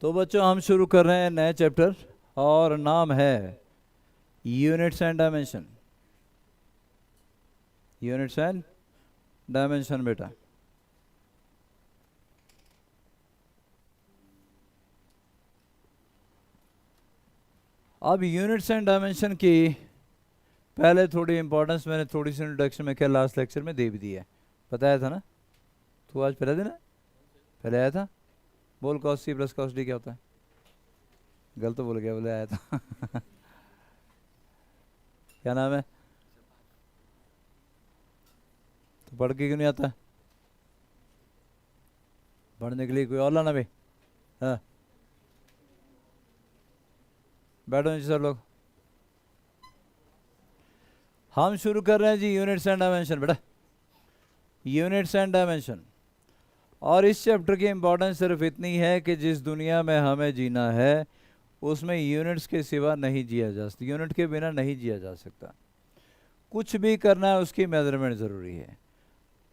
तो बच्चों हम शुरू कर रहे हैं नए चैप्टर और नाम है units and dimension. Units and dimension बेटा। अब यूनिट्स एंड डायमेंशन की पहले थोड़ी इंपॉर्टेंस मैंने थोड़ी सी इंट्रोडक्शन में क्या लास्ट लेक्चर में दे भी दी है, बताया था ना। तो आज पहला दिन है, पहले आया था। बोल cos C plus cos D क्या होता है? गलत तो बोल गया, बोले आया था क्या नाम है? तो पढ़ के क्यों नहीं आता? पढ़ने के लिए कोई और लाना भाई। हाँ बैठो नीचे सर लोग। हम शुरू कर रहे हैं जी यूनिट्स एंड डायमेंशन बेटा। Units and dimension. और इस चैप्टर की इंपॉर्टेंस सिर्फ इतनी है कि जिस दुनिया में हमें जीना है उसमें यूनिट्स के सिवा नहीं जिया जा सकता, यूनिट के बिना नहीं जिया जा सकता। कुछ भी करना है उसकी मेजरमेंट ज़रूरी है,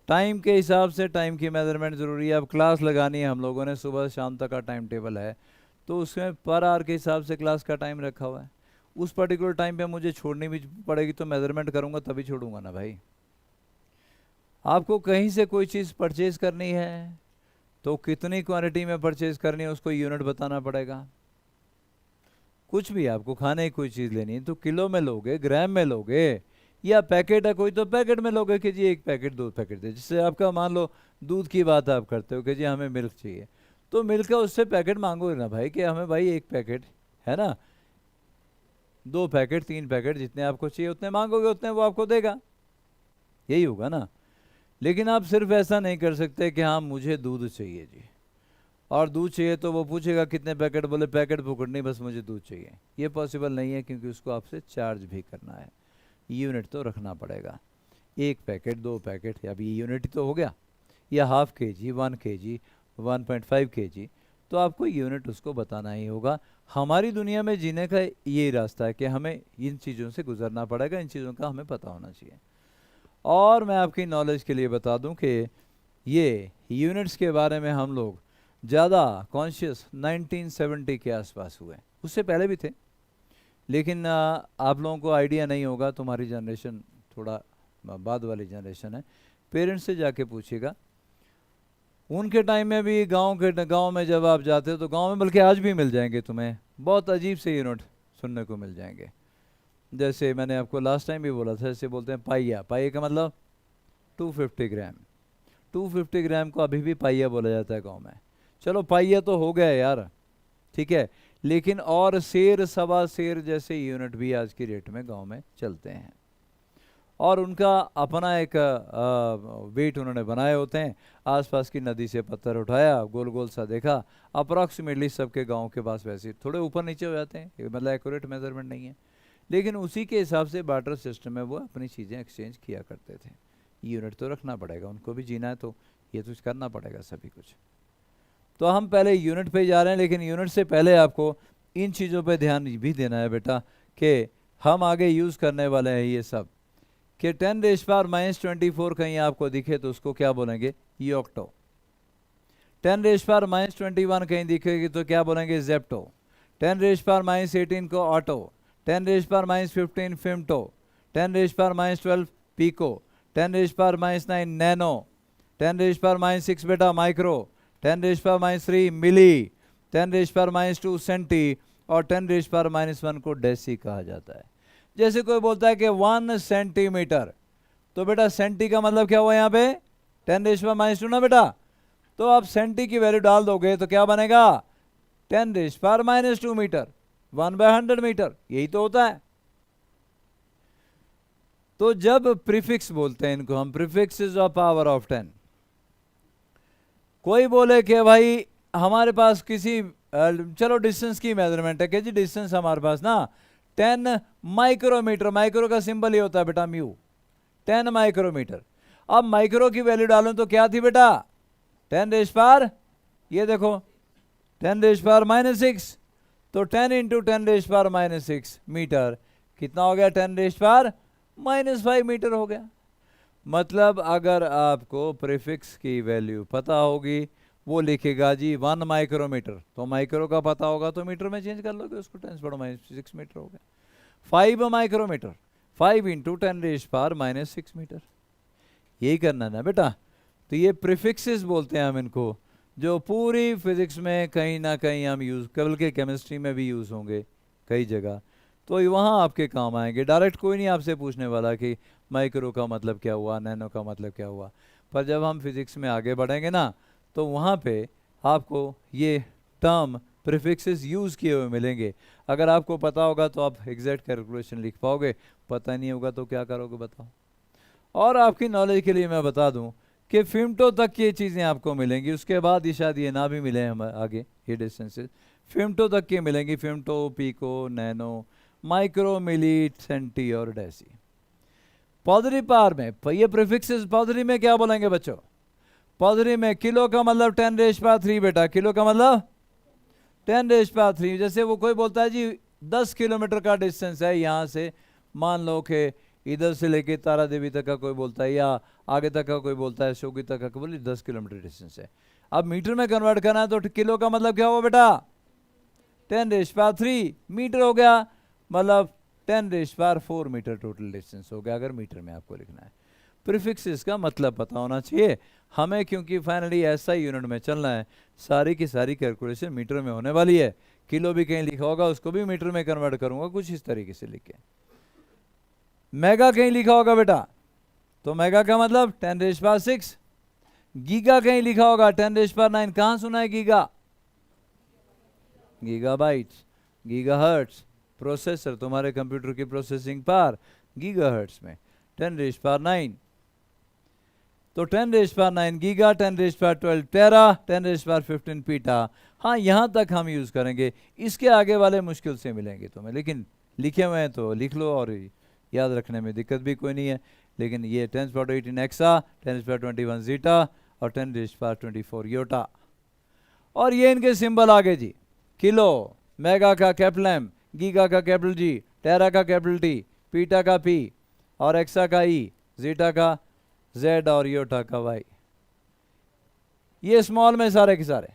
टाइम के हिसाब से टाइम की मेजरमेंट ज़रूरी है। अब क्लास लगानी है, हम लोगों ने सुबह शाम तक का टाइम टेबल है, तो उसमें पर आवर के हिसाब से क्लास का टाइम रखा हुआ है। उस पर्टिकुलर टाइम पे मुझे छोड़नी भी पड़ेगी तो मेजरमेंट करूँगा तभी छोड़ूंगा ना भाई। आपको कहीं से कोई चीज़ परचेज करनी है तो कितनी क्वांटिटी में परचेज करनी है उसको यूनिट बताना पड़ेगा। कुछ भी आपको खाने की कोई चीज़ लेनी है तो किलो में लोगे, ग्राम में लोगे, या पैकेट है कोई तो पैकेट में लोगे कि जी एक पैकेट 2 पैकेट दे। जिससे आपका मान लो दूध की बात आप करते हो कि जी हमें मिल्क चाहिए, तो मिल्क का उससे पैकेट मांगोगे ना भाई कि हमें भाई एक पैकेट है ना, 2 पैकेट 3 पैकेट जितने आपको चाहिए उतने मांगोगे उतने वो आपको देगा, यही होगा ना। लेकिन आप सिर्फ ऐसा नहीं कर सकते कि हाँ मुझे दूध चाहिए जी, और दूध चाहिए तो वो पूछेगा कितने पैकेट, बोले पैकेट फुकट नहीं बस मुझे दूध चाहिए। ये पॉसिबल नहीं है क्योंकि उसको आपसे चार्ज भी करना है, यूनिट तो रखना पड़ेगा। 1 पैकेट 2 पैकेट, अब ये यूनिट तो हो गया, या हाफ के जी 1 kg 1.5 kg, तो आपको यूनिट उसको बताना ही होगा। हमारी दुनिया में जीने का यही रास्ता है कि हमें इन चीज़ों से गुजरना पड़ेगा, इन चीज़ों का हमें पता होना चाहिए। और मैं आपकी नॉलेज के लिए बता दूं कि ये यूनिट्स के बारे में हम लोग ज़्यादा कॉन्शियस 1970 के आसपास हुए, उससे पहले भी थे, लेकिन आप लोगों को आइडिया नहीं होगा, तुम्हारी जनरेशन थोड़ा बाद वाली जनरेशन है। पेरेंट्स से जाके पूछिएगा, उनके टाइम में भी गांव में जब आप जाते हो तो गांव में, बल्कि आज भी मिल जाएंगे तुम्हें बहुत अजीब से यूनिट सुनने को मिल जाएंगे। जैसे मैंने आपको लास्ट टाइम भी बोला था, जैसे बोलते हैं पाइया, पाइया का मतलब 250 ग्राम। 250 ग्राम को अभी भी पाइया बोला जाता है गांव में। चलो पाइया तो हो गया यार, ठीक है, लेकिन और शेर सवा शेर जैसे यूनिट भी आज की डेट में गांव में चलते हैं, और उनका अपना एक वेट उन्होंने बनाए होते हैं। आसपास की नदी से पत्थर उठाया, गोल गोल सा देखा, अप्रॉक्सीमेटली सबके गांव के पास वैसे थोड़े ऊपर नीचे हो जाते हैं, मतलब एक्यूरेट मेजरमेंट नहीं है, लेकिन उसी के हिसाब से बार्टर सिस्टम में वो अपनी चीज़ें एक्सचेंज किया करते थे। यूनिट तो रखना पड़ेगा, उनको भी जीना है तो ये तो करना पड़ेगा सभी कुछ। तो हम पहले यूनिट पे जा रहे हैं, लेकिन यूनिट से पहले आपको इन चीज़ों पे ध्यान भी देना है बेटा कि हम आगे यूज़ करने वाले हैं ये सब। कि 10⁻⁻24 कहीं आपको दिखे तो उसको क्या बोलेंगे? योक्टो। 10⁻⁻21 कहीं दिखेगी तो क्या बोलेंगे? जेप्टो। 10⁻⁻18 को ऑटो, 10⁻⁻15 फिम्टो, 10⁻⁻12 पीको, 10⁻⁻9 नैनो, 10⁻⁻6 बेटा माइक्रो, 10⁻⁻3 मिली, 10⁻⁻2 सेंटी, और 10⁻⁻1 को डेसी कहा जाता है। जैसे कोई बोलता है कि 1 सेंटीमीटर, तो बेटा सेंटी का मतलब क्या हुआ यहाँ पे? 10⁻⁻2 ना बेटा, तो आप सेंटी की वैल्यू डाल दोगे तो क्या बनेगा? 10⁻⁻2 मीटर, 1/100 मीटर, यही तो होता है। तो जब प्रीफिक्स बोलते हैं इनको हम, प्रीफिक्सेस ऑफ पावर ऑफ 10। कोई बोले कि भाई हमारे पास किसी चलो डिस्टेंस की मेजरमेंट है कि जी डिस्टेंस हमारे पास ना 10 माइक्रोमीटर, माइक्रो का सिंबल ही होता है बेटा म्यू, 10 माइक्रोमीटर। अब माइक्रो की वैल्यू डालूं तो क्या थी बेटा? 10⁻, ये देखो 10⁻⁻6, तो 10 × 10⁻⁻6 मीटर कितना हो गया? 10⁻⁻5 मीटर हो गया। मतलब अगर आपको प्रीफिक्स की वैल्यू पता होगी, वो लिखेगा जी 1 माइक्रोमीटर, तो माइक्रो का पता होगा तो मीटर में चेंज कर लोगे उसको, 10⁻⁻6 मीटर हो गया। 5 माइक्रोमीटर, 5 इंटू 10⁻⁻6 मीटर, यही करना है ना बेटा। तो ये प्रीफिक्सेस बोलते हैं हम इनको, जो पूरी फिजिक्स में कहीं ना कहीं हम यूज़, बल्कि केमिस्ट्री में भी यूज़ होंगे कई जगह, तो वहाँ आपके काम आएंगे। डायरेक्ट कोई नहीं आपसे पूछने वाला कि माइक्रो का मतलब क्या हुआ, नैनो का मतलब क्या हुआ, पर जब हम फिजिक्स में आगे बढ़ेंगे ना तो वहाँ पे आपको ये टर्म प्रीफिक्सेस यूज़ किए हुए मिलेंगे। अगर आपको पता होगा तो आप एग्जैक्ट कैलकुलेशन लिख पाओगे, पता नहीं होगा तो क्या करोगे बताओ। और आपकी नॉलेज के लिए मैं बता दूं कि फिम्टो तक ये चीज़ें आपको मिलेंगी, उसके बाद ये शायद ये ना भी मिले हम आगे, ये डिस्टेंसेस फिम्टो तक की मिलेंगी, फिम्टो, पिको, नैनो, माइक्रो, मिली, सेंटी और डेसी। पॉजिटिव पावर में ये प्रीफिक्सेस पॉजिटिव में क्या बोलेंगे बच्चों? पॉजिटिव में किलो का मतलब 10⁻³ बेटा, किलो का मतलब 10⁻³। जैसे वो कोई बोलता है जी 10 किलोमीटर का डिस्टेंस है यहाँ से, मान लो कि इधर से लेके तारा देवी तक का कोई बोलता है, या आगे तक का कोई बोलता है शोगी तक का, बोली 10 किलोमीटर डिस्टेंस है। अब मीटर में कन्वर्ट करना है तो किलो का मतलब क्या हुआ बेटा? 10⁻³ मीटर हो गया, मतलब 10⁻⁴ मीटर टोटल डिस्टेंस हो गया, अगर मीटर में आपको लिखना है। प्रीफिक्सेस का मतलब पता होना चाहिए हमें, क्योंकि फाइनली ऐसा ही यूनिट में चलना है, सारी की सारी कैलकुलेशन मीटर में होने वाली है। किलो भी कहीं लिखा होगा उसको भी मीटर में कन्वर्ट करूंगा कुछ इस तरीके से लिख के। मेगा कहीं लिखा होगा बेटा, तो मेगा का मतलब 10⁻⁶। गीगा कहीं लिखा होगा 10⁻⁹। कहाँ सुना है गीगा? गीगाबाइट्स, गीगाहर्ट्ज, प्रोसेसर तुम्हारे कंप्यूटर की प्रोसेसिंग पावर गीगाहर्ट्ज में 10⁹। तो 10⁹ गीगा, 10⁻12 टेरा, 10⁻15 पीटा। हाँ यहाँ तक हम यूज़ करेंगे, इसके आगे वाले मुश्किल से मिलेंगे तुम्हें, लेकिन लिखे हुए हैं तो लिख लो और याद रखने में दिक्कत भी कोई नहीं है। लेकिन ये 10⁻18 एक्सा, 10⁻21 जीटा और 10⁻24 योटा। और ये इनके सिंबल आगे जी, किलो, मेगा का कैपिटल एम, गीगा का कैपिटल जी, टेरा का कैपिटल टी, पीटा का पी और एक्सा का ई, जीटा का जेड और योटा का वाई। ये स्मॉल में सारे के सारे,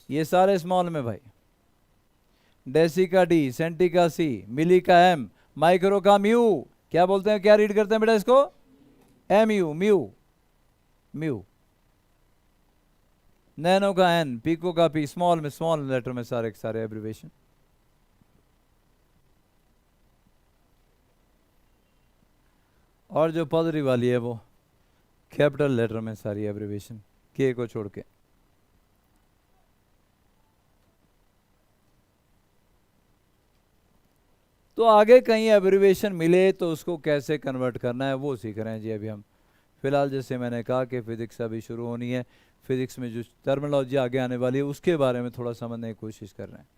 ये सारे स्मॉल में भाई। डेसी का डी, सेंटी का सी, मिली का एम, माइक्रो का म्यू, क्या बोलते हैं, क्या रीड करते हैं बेटा इसको? M U, mu, mu. Nano का एन, पिको का पी, स्मॉल में, स्मॉल लेटर में सारे के सारे एब्रिवेशन। और जो पॉजिटिव वाली है वो कैपिटल लेटर में सारी एब्रिवेशन, के को छोड़ के। तो आगे कहीं एब्रिवेशन मिले तो उसको कैसे कन्वर्ट करना है वो सीख रहे हैं जी अभी हम। फिलहाल जैसे मैंने कहा कि फिजिक्स अभी शुरू होनी है, फिजिक्स में जो टर्मिनोलॉजी आगे आने वाली है उसके बारे में थोड़ा समझने की कोशिश कर रहे हैं।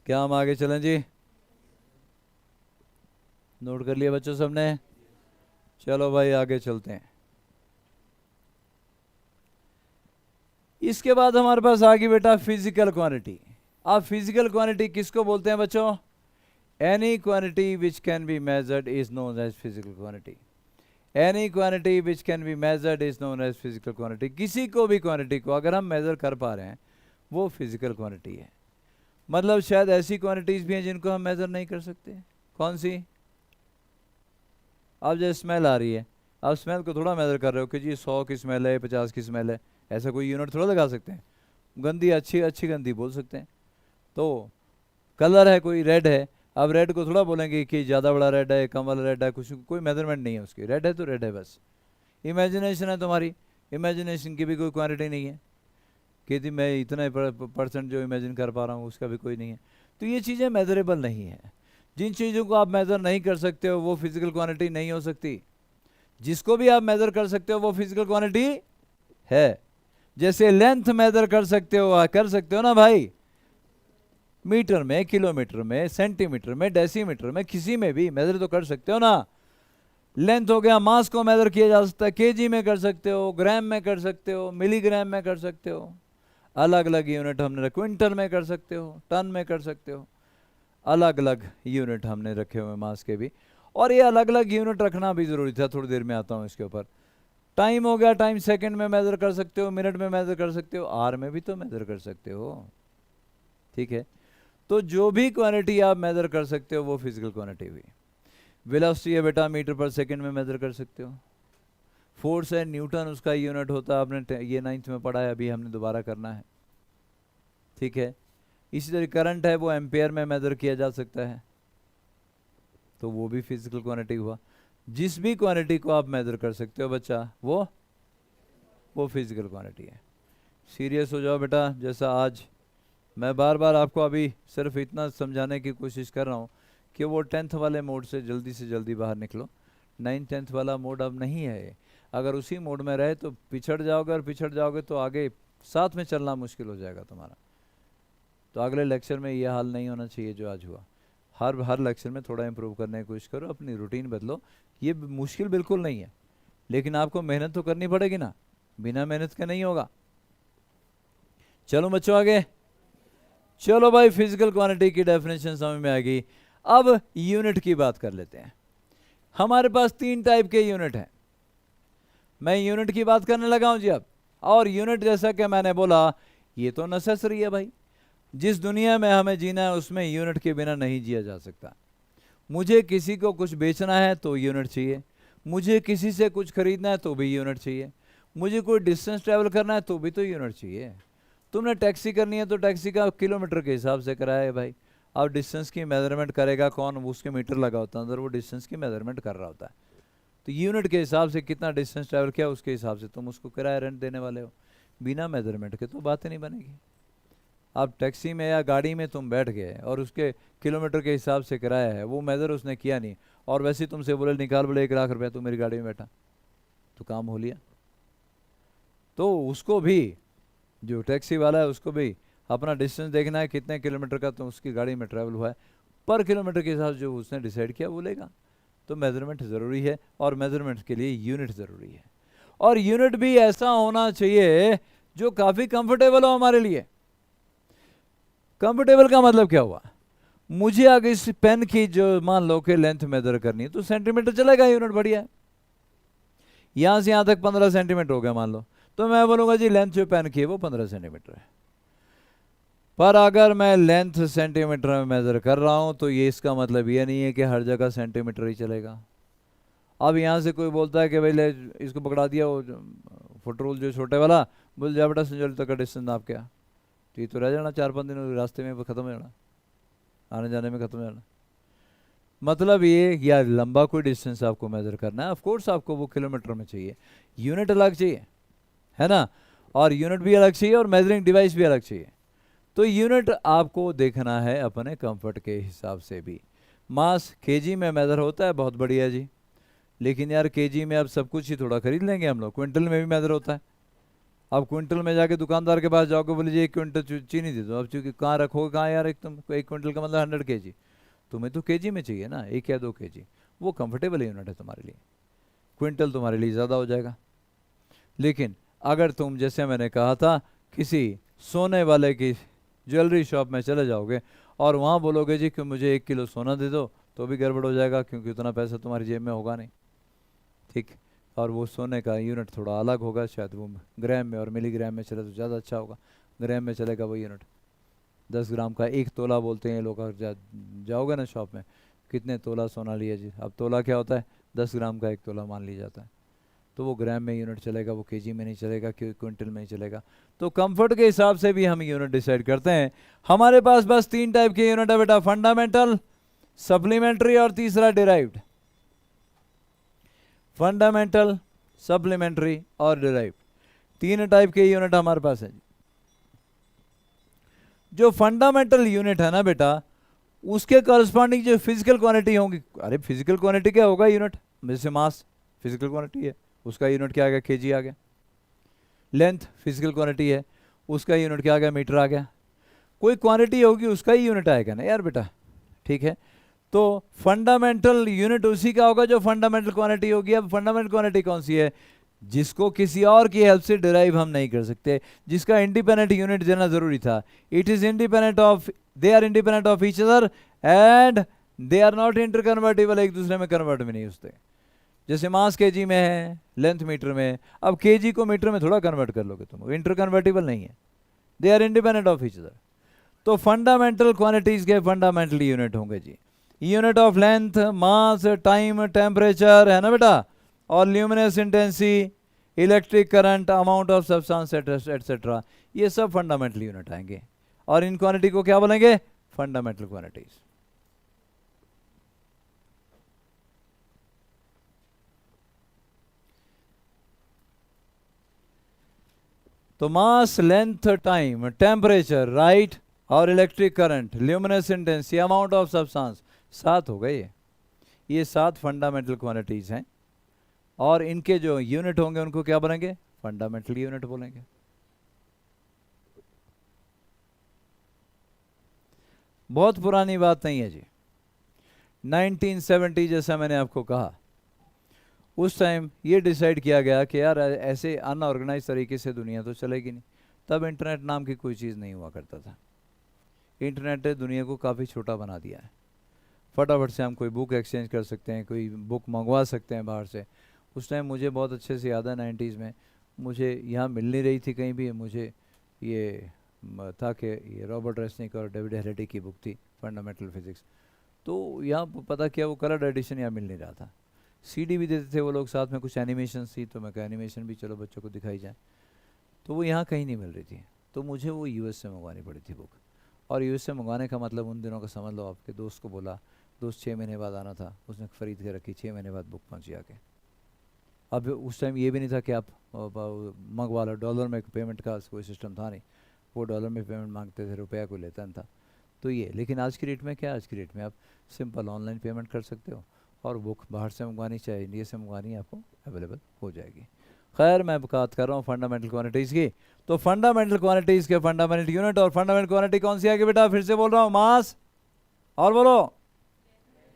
क्या हम आगे चलें जी? नोट कर लिया बच्चों सबने? चलो भाई आगे चलते हैं। इसके बाद हमारे पास आ गई बेटा फिजिकल क्वांटिटी। अब फिजिकल क्वांटिटी किसको बोलते हैं बच्चों? Any quantity which can be measured is known as physical quantity. Any quantity which can be measured is known as physical quantity. किसी को भी क्वांटिटी को अगर हम मेजर कर पा रहे हैं वो फिजिकल क्वांटिटी है। मतलब शायद ऐसी क्वांटिटीज भी हैं जिनको हम मेजर नहीं कर सकते। कौन सी? अब जैसे स्मेल आ रही है, आप स्मेल को थोड़ा मेजर कर रहे हो कि जी 100 की स्मेल है, 50 की स्मेल है, ऐसा कोई यूनिट थोड़ा लगा सकते हैं। गंदी, अच्छी अच्छी गंदी बोल सकते हैं। तो कलर है कोई रेड है, अब रेड को थोड़ा बोलेंगे कि ज़्यादा बड़ा रेड है, कम वाला रेड है, कुछ कोई मेजरमेंट नहीं है उसकी। रेड है तो रेड है बस। इमेजिनेशन है तुम्हारी, इमेजिनेशन की भी कोई क्वांटिटी नहीं है कि थी मैं इतना % जो इमेजिन कर पा रहा हूँ उसका भी कोई नहीं है। तो ये चीज़ें मेजरेबल नहीं है। जिन चीज़ों को आप मेज़र नहीं कर सकते हो वो फिजिकल क्वांटिटी नहीं हो सकती। जिसको भी आप मेज़र कर सकते हो वो फिजिकल क्वांटिटी है। जैसे लेंथ मेज़र कर सकते हो ना भाई, मीटर में, किलोमीटर में, सेंटीमीटर में, डेसीमीटर में, किसी में भी मेज़र तो कर सकते हो ना। लेंथ हो गया, मास को मेज़र किया जा सकता है, केजी में कर सकते हो, ग्राम में कर सकते हो, मिलीग्राम में कर सकते हो, अलग अलग यूनिट हमने क्विंटल में कर सकते हो, टन में कर सकते हो। अलग अलग यूनिट हमने रखे हुए मास के भी, और ये अलग अलग यूनिट रखना भी ज़रूरी था। थोड़ी देर में आता हूँ इसके ऊपर। टाइम हो गया, टाइम सेकंड में मेज़र कर सकते हो, मिनट में मेज़र कर सकते हो, आर में भी तो मेज़र कर सकते हो, ठीक है। तो जो भी क्वांटिटी आप मेज़र कर सकते हो वो फिजिकल क्वांटिटी हुई। वेलोसिटी है बेटा, मीटर पर सेकंड में मेज़र कर सकते हो। फोर्स है न्यूटन, उसका यूनिट होता है, आपने ये 9th में पढ़ा है, अभी हमने दोबारा करना है, ठीक है। इसी तरह करंट है वो एम्पेयर में मेज़र किया जा सकता है, तो वो भी फिजिकल क्वांटिटी हुआ। जिस भी क्वांटिटी को आप मेज़र कर सकते हो बच्चा, वो फिजिकल क्वांटिटी है। सीरियस हो जाओ बेटा। जैसा आज मैं बार बार आपको अभी सिर्फ इतना समझाने की कोशिश कर रहा हूँ कि वो 10th वाले मोड से जल्दी बाहर निकलो। 9th 10th वाला मोड अब नहीं है। अगर उसी मोड में रहे तो पिछड़ जाओगे, और पिछड़ जाओगे तो आगे साथ में चलना मुश्किल हो जाएगा तुम्हारा। तो अगले लेक्चर में ये हाल नहीं होना चाहिए जो आज हुआ। हर लेक्चर में थोड़ा इंप्रूव करने की कोशिश करो, अपनी रूटीन बदलो। ये मुश्किल बिल्कुल नहीं है, लेकिन आपको मेहनत तो करनी पड़ेगी ना, बिना मेहनत के नहीं होगा। चलो बच्चों आगे चलो भाई, फिजिकल क्वांटिटी की डेफिनेशन समझ में आ गई। अब यूनिट की बात कर लेते हैं। हमारे पास 3 टाइप के यूनिट हैं। मैं यूनिट की बात करने लगा हूं जी अब। और यूनिट जैसा कि मैंने बोला, ये तो नेसेसरी है भाई। जिस दुनिया में हमें जीना है उसमें यूनिट के बिना नहीं जिया जा सकता। मुझे किसी को कुछ बेचना है तो यूनिट चाहिए, मुझे किसी से कुछ खरीदना है तो भी यूनिट चाहिए, मुझे कोई डिस्टेंस ट्रैवल करना है तो भी तो यूनिट चाहिए। तुमने टैक्सी करनी है तो टैक्सी का किलोमीटर के हिसाब से कराया है भाई। अब डिस्टेंस की मेजरमेंट करेगा कौन? उसके मीटर लगा होता है अंदर, वो डिस्टेंस की मेजरमेंट कर रहा होता है। तो यूनिट के हिसाब से कितना डिस्टेंस ट्रैवल किया उसके हिसाब से तुम उसको किराया रेंट देने वाले हो। बिना मेजरमेंट के तो बात ही नहीं बनेगी। अब टैक्सी में या गाड़ी में तुम बैठ गए और उसके किलोमीटर के हिसाब से किराया है, वो मेजर उसने किया नहीं, और वैसे ही तुमसे बोले निकाल, बोले 1 लाख रुपया तू मेरी गाड़ी में बैठा, तो काम हो लिया। तो उसको भी, जो टैक्सी वाला है उसको भी अपना डिस्टेंस देखना है, कितने किलोमीटर का तो उसकी गाड़ी में ट्रैवल हुआ है, पर किलोमीटर के हिसाब से जो उसने डिसाइड किया वो लेगा। तो मेजरमेंट ज़रूरी है, और मेजरमेंट के लिए यूनिट ज़रूरी है। और यूनिट भी ऐसा होना चाहिए जो काफ़ी कंफर्टेबल हो हमारे लिए। कंफर्टेबल का मतलब क्या हुआ? मुझे अगर इस पेन की जो मान लो कि लेंथ मेजर करनी है तो सेंटीमीटर चलेगा, यूनिट बढ़िया है। यहाँ से यहाँ तक 15 सेंटीमीटर हो गया मान लो, तो मैं बोलूँगा जी लेंथ जो पेन की है वो 15 सेंटीमीटर है। पर अगर मैं लेंथ सेंटीमीटर में मेज़र कर रहा हूँ तो ये इसका मतलब ये नहीं है कि हर जगह सेंटीमीटर ही चलेगा। अब यहाँ से कोई बोलता है कि भाई ले इसको पकड़ा दिया, वो फुट रूल जो छोटे वाला, बोल जा बेटा संजौली तक का डिस्टेंस नाप क्या, तो ये तो रह जाना 4-5 दिन रास्ते में ख़त्म हो जाना, आने जाने में ख़त्म हो जाना। मतलब ये, या लंबा कोई डिस्टेंस आपको मेज़र करना है, ऑफकोर्स आपको वो किलोमीटर में चाहिए, यूनिट अलग चाहिए, है ना, और यूनिट भी अलग चाहिए और मेजरिंग डिवाइस भी अलग चाहिए। तो यूनिट आपको देखना है अपने कंफर्ट के हिसाब से भी। मास केजी में मेज़र होता है, बहुत बढ़िया जी, लेकिन यार केजी में अब सब कुछ ही थोड़ा खरीद लेंगे हम लोग। क्विंटल में भी मेज़र होता है। अब क्विंटल में जाके दुकानदार के पास जाओगे, बोले जी 1 क्विंटल चीनी दे दो, अब चूँकि कहाँ रखोगे कहाँ यार, एक तुम 1 क्विंटल का मतलब 100 kg, तुम्हें तो केजी में चाहिए ना, 1 या 2 kg, वो कंफर्टेबल यूनिट है तुम्हारे लिए। क्विंटल तुम्हारे लिए ज़्यादा हो जाएगा। लेकिन अगर तुम, जैसे मैंने कहा था, किसी सोने वाले की ज्वेलरी शॉप में चले जाओगे और वहाँ बोलोगे जी कि मुझे 1 किलो सोना दे दो, तो भी गड़बड़ हो जाएगा, क्योंकि उतना पैसा तुम्हारी जेब में होगा नहीं, ठीक। और वो सोने का यूनिट थोड़ा अलग होगा, शायद वो ग्राम में और मिलीग्राम में चले तो ज़्यादा अच्छा होगा। ग्राम में चलेगा वो यूनिट। 10 ग्राम का 1 तोला बोलते हैं लोग। जाओगे ना शॉप में, कितने तोला सोना लिया जी, अब तोला क्या होता है, 10 ग्राम का 1 तोला मान लिया जाता है। तो वो ग्राम में यूनिट चलेगा, वो केजी में नहीं चलेगा, क्विंटल में ही चलेगा। तो कंफर्ट के हिसाब से भी हम यूनिट डिसाइड करते हैं। हमारे पास बस 3 टाइप के यूनिट है बेटा, फंडामेंटल, सप्लीमेंट्री और तीसरा डिराइव्ड। फंडामेंटल, सप्लीमेंट्री और डिराइव्ड, 3 टाइप के यूनिट हमारे पास है। जो फंडामेंटल यूनिट है ना बेटा, उसके करस्पॉन्डिंग जो फिजिकल क्वांटिटी होंगी, अरे फिजिकल क्वांटिटी क्या होगा यूनिट, जैसे मास फिजिकल क्वांटिटी है, उसका यूनिट क्या आ गया, केजी आ गया। लेंथ फिजिकल क्वांटिटी है, उसका यूनिट क्या आ गया, मीटर आ गया। कोई क्वांटिटी होगी उसका ही यूनिट आएगा ना यार बेटा, ठीक है। तो फंडामेंटल यूनिट उसी का होगा जो फंडामेंटल क्वांटिटी होगी। अब फंडामेंटल क्वांटिटी कौन सी है, जिसको किसी और की हेल्प से डिराइव हम नहीं कर सकते, जिसका इंडिपेंडेंट यूनिट देना जरूरी था। It is independent of, they are independent of each other and they are not inter convertible, एक दूसरे में कन्वर्ट भी नहीं होते। जैसे मास केजी में है, लेंथ मीटर में, अब केजी को मीटर में थोड़ा कन्वर्ट कर लोगे तुम, इंटर कन्वर्टेबल नहीं है, they are independent of each other. तो फंडामेंटल क्वांटिटीज के फंडामेंटल यूनिट होंगे जी, unit of length, mass, time, temperature, है ना बेटा, और luminous intensity, electric current, amount of substance etcetera, ये सब फंडामेंटल यूनिट आएंगे। और इन क्वांटिटी को क्या बोलेंगे? Fundamental quantities. तो मास, लेंथ, टाइम, टेम्परेचर, राइट, और electric current, luminous intensity, amount of substance, 7 हो गए ये 7 फंडामेंटल क्वांटिटीज हैं। और इनके जो यूनिट होंगे उनको क्या बोलेंगे? फंडामेंटल यूनिट बोलेंगे। बहुत पुरानी बात नहीं है जी, 1970 जैसा मैंने आपको कहा, उस टाइम ये डिसाइड किया गया कि यार ऐसे अनऑर्गेनाइज तरीके से दुनिया तो चलेगी नहीं। तब इंटरनेट नाम की कोई चीज़ नहीं हुआ करता था। इंटरनेट ने दुनिया को काफ़ी छोटा बना दिया है। फटाफट से हम कोई बुक एक्सचेंज कर सकते हैं, कोई बुक मंगवा सकते हैं बाहर से। उस टाइम मुझे बहुत अच्छे से याद है 90s में, मुझे यहाँ मिल नहीं रही थी कहीं भी, मुझे ये था कि ये रॉबर्ट रेसनिक और डेविड हेरेडी की बुक थी फंडामेंटल फिजिक्स, तो यहाँ पता किया वो कलर्ड एडिशन यहाँ मिल नहीं रहा था। सीडी भी देते थे वो लोग साथ में, कुछ एनिमेशन थी, तो मैं कहा एनिमेशन भी चलो बच्चों को दिखाई जाए, तो वो यहाँ कहीं नहीं मिल रही थी। तो मुझे वो यूएस से मंगवानी पड़ी थी बुक। और यूएस से मंगवाने का मतलब उन दिनों का समझ लो, आपके दोस्त को बोला, दोस्त 6 महीने बाद आना था, उसने खरीद के रखी, 6 महीने बाद बुक पहुँची आके। अब उस टाइम ये भी नहीं था कि आप मंगवा लो, डॉलर में पेमेंट का कोई सिस्टम था नहीं, वो डॉलर में पेमेंट मांगते थे, रुपया कोई लेता नहीं था। तो ये, लेकिन आज की डेट में क्या, आज की डेट में आप सिंपल ऑनलाइन पेमेंट कर सकते हो, और बुक बाहर से मंगवानी चाहे इंडिया से मंगवानी, आपको अवेलेबल हो जाएगी। खैर मैं बात कर रहा हूँ फंडामेंटल क्वांटिटीज़ की। तो फंडामेंटल क्वांटिटीज़ के फंडामेंटल यूनिट और फंडामेंटल क्वांटिटी कौन सी आएगी बेटा? फिर से बोल रहा हूँ, मास और बोलो,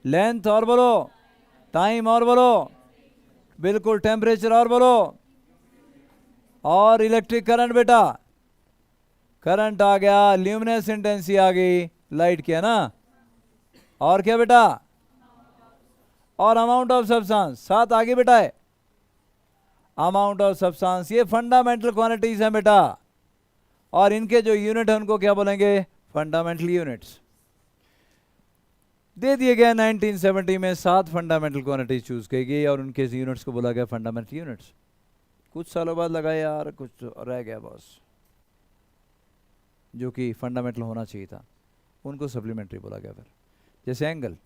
लेंथ और बोलो, टाइम और बोलो, बिल्कुल, टेम्परेचर और बोलो, और इलेक्ट्रिक करंट बेटा, करंट आ गया, ल्यूमिनस इंटेंसिटी आ गई, लाइट की है ना, और क्या बेटा, और अमाउंट ऑफ सब्सटेंस, 7 आगे बेटा है, अमाउंट ऑफ सब्सटेंस, ये फंडामेंटल क्वांटिटीज हैं बेटा। और इनके जो यूनिट है उनको क्या बोलेंगे? Fundamental units. दे दिए गए 1970 में 7 फंडामेंटल क्वांटिटीज चूज की गई और उनके यूनिट्स को बोला गया फंडामेंटल यूनिट्स। कुछ सालों बाद लगा यार कुछ रह गया बॉस, जो कि फंडामेंटल होना चाहिए था, उनको सप्लीमेंट्री बोला गया। फिर जैसे एंगल,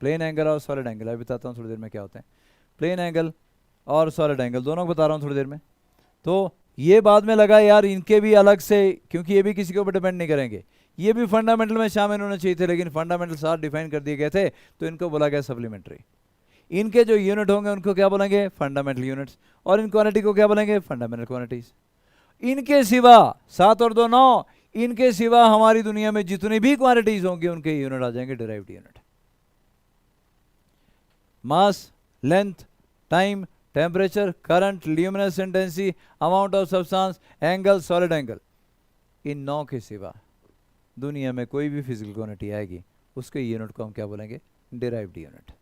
प्लेन एंगल और सॉलिड एंगल, अभी बताता हूँ थोड़ी देर में क्या होते हैं। प्लेन एंगल और सॉलिड एंगल दोनों को बता रहा हूँ थोड़ी देर में। तो ये बाद में लगा यार इनके भी अलग से, क्योंकि ये भी किसी के ऊपर डिपेंड नहीं करेंगे, ये भी फंडामेंटल में शामिल होने चाहिए थे, लेकिन फंडामेंटल 7 डिफाइन कर दिए गए थे, तो इनको बोला गया सप्लीमेंट्री। इनके जो यूनिट होंगे उनको क्या बोलेंगे? Fundamental units. और इन क्वांटिटी को क्या बोलेंगे? Fundamental quantities. इनके सिवा 7 और 2 9, इनके सिवा हमारी दुनिया में जितनी भी क्वांटिटीज होंगी उनके यूनिट आ जाएंगे derived unit. Mass, length, time, temperature, current, luminous intensity, amount of substance, angle, solid angle, इन 9 के सिवा दुनिया में कोई भी फिजिकल क्वांटिटी आएगी उसके यूनिट को हम क्या बोलेंगे? Derived unit.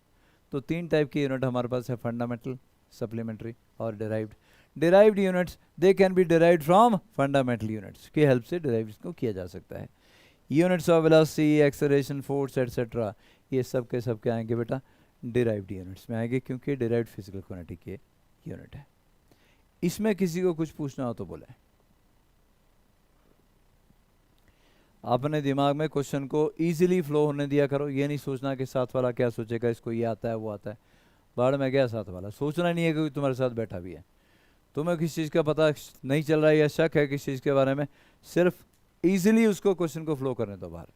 तो 3 टाइप की यूनिट हमारे पास है, फंडामेंटल, सप्लीमेंट्री और derived. Derived units they can be derived from fundamental units की हेल्प से डिराइव को किया जा सकता है। Units of velocity, acceleration, force etcetera, ये सब के आएंगे बेटा डिराइव्ड यूनिट्स में आएंगे, क्योंकि डिराइव्ड फिजिकल क्वांटिटी के यूनिट है। इसमें किसी को कुछ पूछना हो तो बोले। अपने दिमाग में क्वेश्चन को इजीली फ्लो होने दिया करो, ये नहीं सोचना कि साथ वाला क्या सोचेगा, इसको ये आता है वो आता है, बाढ़ में गया साथ वाला। सोचना नहीं है कि तुम्हारे साथ बैठा भी है, तुम्हें किस चीज़ का पता नहीं चल रहा है या शक है किस चीज़ के बारे में, सिर्फ इजीली उसको क्वेश्चन को फ्लो करने दो बाहर।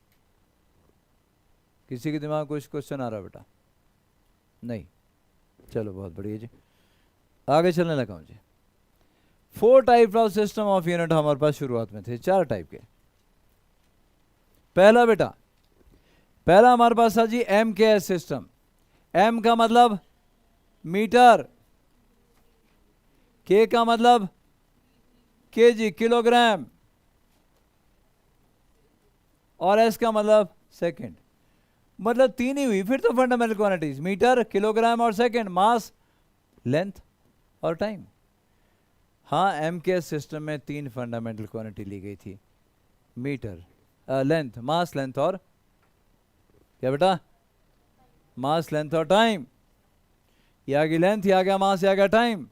किसी के दिमाग को क्वेश्चन आ रहा है बेटा? नहीं, चलो बहुत बढ़िया जी, आगे चलने लगा हूँ जी। 4 type of system of unit हमारे पास शुरुआत में थे, 4 टाइप के। पहला बेटा, पहला हमारे पास था जी MKS सिस्टम। M का मतलब मीटर, K का मतलब kg मतलब तीन ही हुई फिर तो फंडामेंटल क्वांटिटीज, मीटर, किलोग्राम और सेकंड, मास, लेंथ और टाइम। हाँ, एमकेएस सिस्टम में तीन फंडामेंटल क्वांटिटी ली गई थी, मीटर, लेंथ, मास, लेंथ और क्या बेटा, मास, लेंथ और टाइम। ये आ गई लेंथ, ये आ गया मास, ये आ गया time.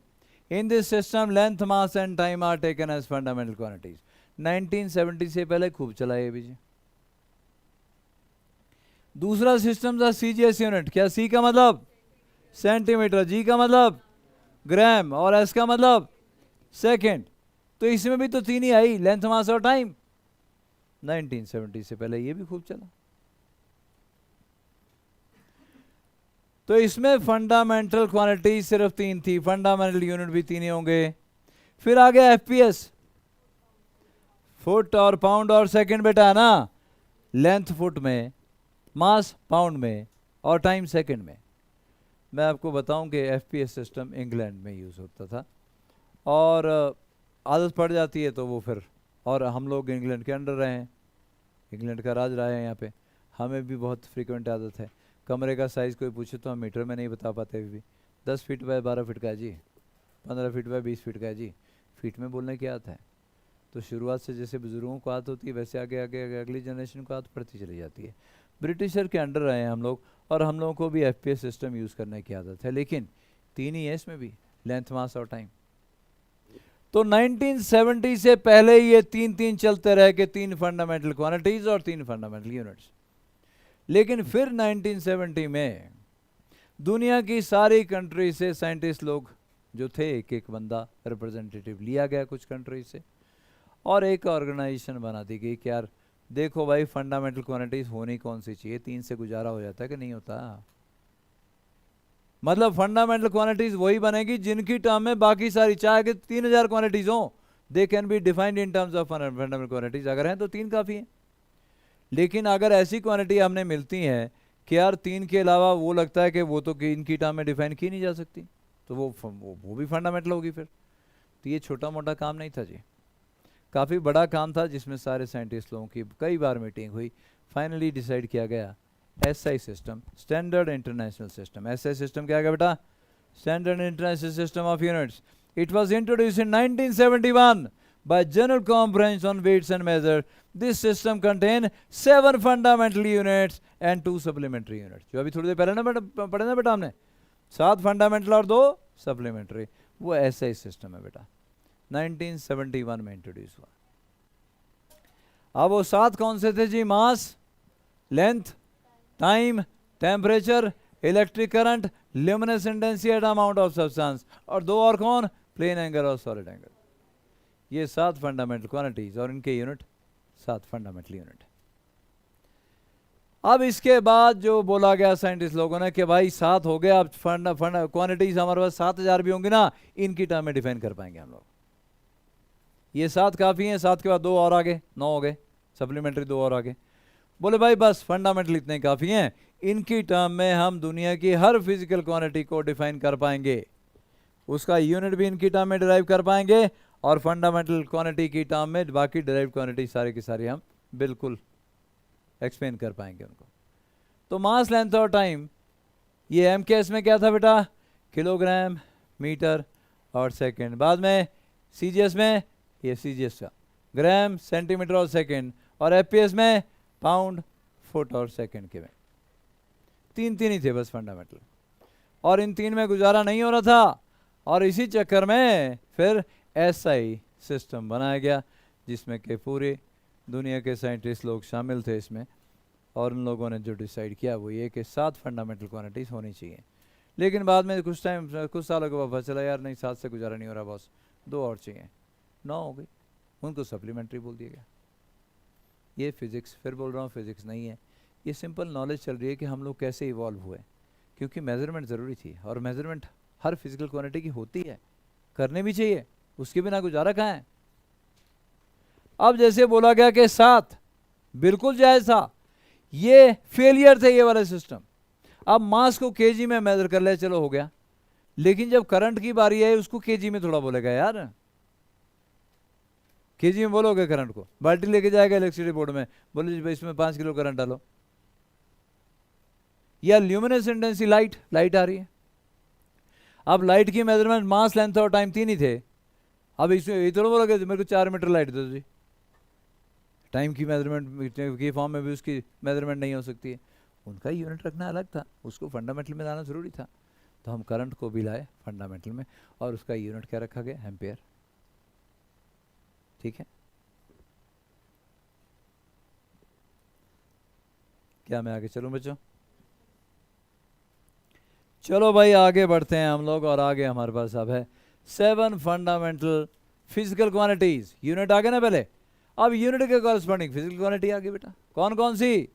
In this system length, mass and time are taken as fundamental quantities. 1970 से पहले खूब चला ये भी। दूसरा सिस्टम था सीजीएस यूनिट। क्या सी का मतलब सेंटीमीटर, जी का मतलब ग्राम और एस का मतलब सेकंड। तो इसमें भी तो तीन ही आई, लेंथ, मास और टाइम। 1970 से पहले ये भी खूब चला। तो इसमें फंडामेंटल क्वांटिटी सिर्फ तीन थी, फंडामेंटल यूनिट भी तीन ही होंगे। फिर आ गया एफपीएस, फुट और पाउंड और सेकंड बेटा है ना, लेंथ फुट में, मास पाउंड में और टाइम सेकंड में। मैं आपको बताऊं कि एफपीएस सिस्टम इंग्लैंड में यूज़ होता था और आदत पड़ जाती है तो वो फिर, और हम लोग इंग्लैंड के अंडर रहे हैं, इंग्लैंड का राज रहा है यहाँ पे, हमें भी बहुत फ्रीक्वेंट आदत है। कमरे का साइज़ कोई पूछे तो हम मीटर में नहीं बता पाते अभी भी। 10 फीट बाय 12 फीट का है जी, 15 फीट बाय 20 फीट का है जी, फीट में बोलने की आदत है। तो शुरुआत से जैसे बुजुर्गों को आदत होती है वैसे आगे आगे आगे अगली जनरेशन को आदत पड़ती चली जाती है। ब्रिटिशर के अंडर रहे हैं हम लोग और हम लोगों को भी एफपीएस सिस्टम यूज़ करने की आदत है, लेकिन तीन ही है इसमें भी, लेंथ, मास और टाइम। तो 1970 से पहले ये तीन तीन चलते रहे कि तीन फंडामेंटल क्वांटिटीज और तीन फंडामेंटल यूनिट्स। लेकिन फिर 1970 में दुनिया की सारी कंट्री से साइंटिस्ट लोग जो थे, एक एक बंदा रिप्रेजेंटेटिव लिया गया कुछ कंट्री से, और एक ऑर्गेनाइजेशन बना दी गई कि यार देखो भाई फंडामेंटल क्वांटिटीज होनी कौन सी चाहिए, तीन से गुजारा हो जाता है कि नहीं होता। मतलब फंडामेंटल क्वांटिटीज वही बनेगी जिनकी टर्म में बाकी सारी, चाहे कि 3000 क्वांटिटीज हो, they can be defined in terms of fundamental quantities. अगर हैं तो तीन काफ़ी है। लेकिन अगर ऐसी क्वांटिटी हमने मिलती हैं कि यार तीन के अलावा वो लगता है कि वो तो इनकी टर्म में डिफाइन की नहीं जा सकती, तो वो भी फंडामेंटल होगी फिर। तो ये छोटा मोटा काम नहीं था जी, काफ़ी बड़ा काम था जिसमें सारे साइंटिस्ट लोगों की कई बार मीटिंग हुई। फाइनली डिसाइड किया गया SI system, standard international system. SI system क्या है बेटा, standard international system of units. It was introduced in 1971 by General Conference on Weights and Measures. This system contain 7 fundamental units and 2 supplementary units. जो अभी थोड़ी देर पहले ना पढ़े ना बेटा हमने, 7 फंडामेंटल और 2 सप्लीमेंट्री, वो एसआई सिस्टम है बेटा, 1971 में इंट्रोड्यूस हुआ। अब वो 7 कौन से थे जी, mass, length, time, temperature, electric current, luminescence at amount of substance, और 2 और कौन, प्लेन एंगल और सॉलिड एंगल। ये 7 फंडामेंटल क्वांटिटीज और इनके यूनिट 7 फंडामेंटल यूनिट। अब इसके बाद जो बोला गया साइंटिस्ट लोगों ने कि भाई 7 हो गया, अब क्वांटिटीज हमारे पास 7000 भी होंगी ना, इनकी टर्म में डिफाइन कर पाएंगे हम लोग। ये 7 काफ़ी हैं, 7 के बाद 2 और आगे, 9 हो गए, सप्लीमेंट्री 2 और आगे। बोले भाई बस फंडामेंटल इतने काफ़ी हैं, इनकी टर्म में हम दुनिया की हर फिजिकल क्वांटिटी को डिफाइन कर पाएंगे, उसका यूनिट भी इनकी टर्म में डिराइव कर पाएंगे, और फंडामेंटल क्वांटिटी की टर्म में बाकी डिराइव क्वांटिटी सारी की सारी हम बिल्कुल एक्सप्लेन कर पाएंगे उनको। तो मास, लेंथ और टाइम, ये एमकेएस में क्या था बेटा, किलोग्राम, मीटर और सेकंड। बाद में सीजीएस में, ये सीजीएस का ग्राम, सेंटीमीटर और सेकंड, और एफपीएस में पाउंड, फुट और सेकंड के में। तीन ही थे बस फंडामेंटल, और इन 3 में गुजारा नहीं हो रहा था, और इसी चक्कर में फिर एसआई सिस्टम बनाया गया जिसमें कि पूरी दुनिया के साइंटिस्ट लोग शामिल थे इसमें, और उन लोगों ने जो डिसाइड किया वो ये कि 7 फंडामेंटल क्वांटिटीज होनी चाहिए। लेकिन बाद में कुछ सालों के बाद पता चला यार नहीं, 7 से गुजारा नहीं हो रहा बॉस, 2 और चाहिए, 9 हो गई, उनको सप्लीमेंट्री बोल दिया गया। ये फिज़िक्स, फिर बोल रहा हूँ फिज़िक्स नहीं है, ये सिंपल नॉलेज चल रही है कि हम लोग कैसे इवॉल्व हुए, क्योंकि मेजरमेंट ज़रूरी थी, और मेजरमेंट हर फिजिकल क्वांटिटी की होती है, करने भी चाहिए, उसके बिना गुजारा कहाँ है। अब जैसे बोला गया कि 7 बिल्कुल जायज़ था, ये फेलियर थे ये वाला सिस्टम। अब मास को केजी में मेजर कर ले, चलो हो गया, लेकिन जब करंट की बारी है उसको केजी में थोड़ा बोलेगा यार, केजी में बोलोगे करंट को, बाल्टी लेके जाएगा इलेक्ट्रिसिटी बोर्ड में, बोले जी भाई इसमें 5 किलो करंट डालो, या ल्यूमिनेस इंटेंसिटी लाइट आ रही है। अब लाइट की मेजरमेंट मास, लेंथ और टाइम 3 ही थे। अब इसमें ये थोड़ा बोला कि मेरे को 4 मीटर लाइट दो जी, टाइम की मेजरमेंट की फॉर्म में भी उसकी मेजरमेंट नहीं हो सकती है। उनका यूनिट रखना अलग था, उसको फंडामेंटल में लाना ज़रूरी था, तो हम करंट को भी लाए फंडामेंटल में, और उसका यूनिट क्या रखा गया, एम्पेयर। ठीक है, क्या मैं आगे चलूं बच्चों? चलो भाई आगे बढ़ते हैं हम लोग, और आगे हमारे पास अब है 7 फंडामेंटल फिजिकल क्वांटिटीज। यूनिट आ गए ना पहले, अब यूनिट के कॉरस्पॉन्डिंग फिजिकल क्वांटिटी आ गई बेटा। कौन कौन सी?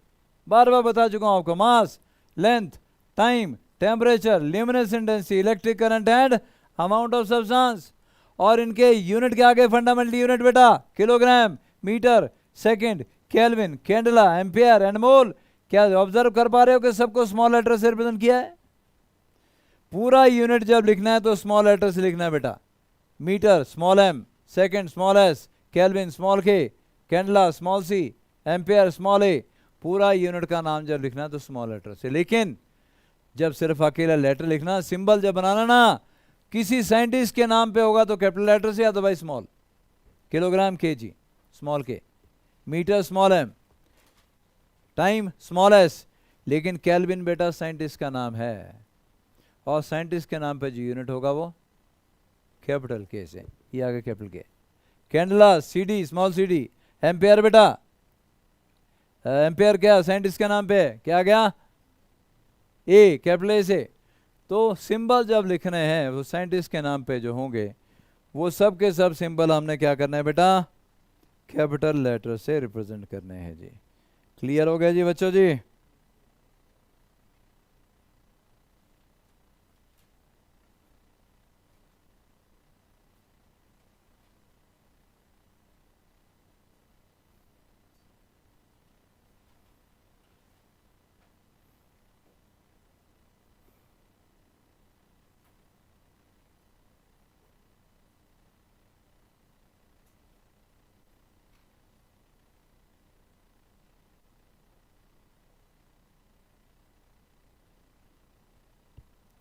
बार बार बता चुका हूं आपको, mass, length, time, temperature, luminous intensity, electric current and amount of substance. और इनके यूनिट के आगे फंडामेंटल यूनिट बेटा, kilogram, metre, second, kelvin, candela, ampere and mole. क्या ऑब्जर्व कर पा रहे हो कि सबको स्मॉल लेटर से रिप्रेजेंट किया है? पूरा यूनिट जब लिखना है तो स्मॉल लेटर से लिखना है बेटा। Metre small m, second small s, kelvin small k, candela small c, ampere small a. पूरा यूनिट का नाम जब लिखना है तो स्मॉल लेटर से। लेकिन जब सिर्फ अकेला लेटर लिखना, सिंबल जब बनाना ना, किसी साइंटिस्ट के नाम पे होगा तो कैपिटल लेटर से, या तो भाई small, kilogram kg small k, metre small m, time small s. लेकिन केल्विन बेटा साइंटिस्ट का नाम है, और साइंटिस्ट के नाम पे जो यूनिट होगा वो कैपिटल के से, ये आगे कैपिटल के। Candela CD small CD. Ampere बेटा, एम्पियर क्या साइंटिस्ट के नाम पे क्या गया, ए, कैपिटल ए से। तो सिंबल जब लिखने हैं वो साइंटिस्ट के नाम पे जो होंगे, वो सब के सब सिंबल हमने क्या करना है बेटा, कैपिटल लेटर से रिप्रेजेंट करने हैं जी। क्लियर हो गया जी बच्चों जी?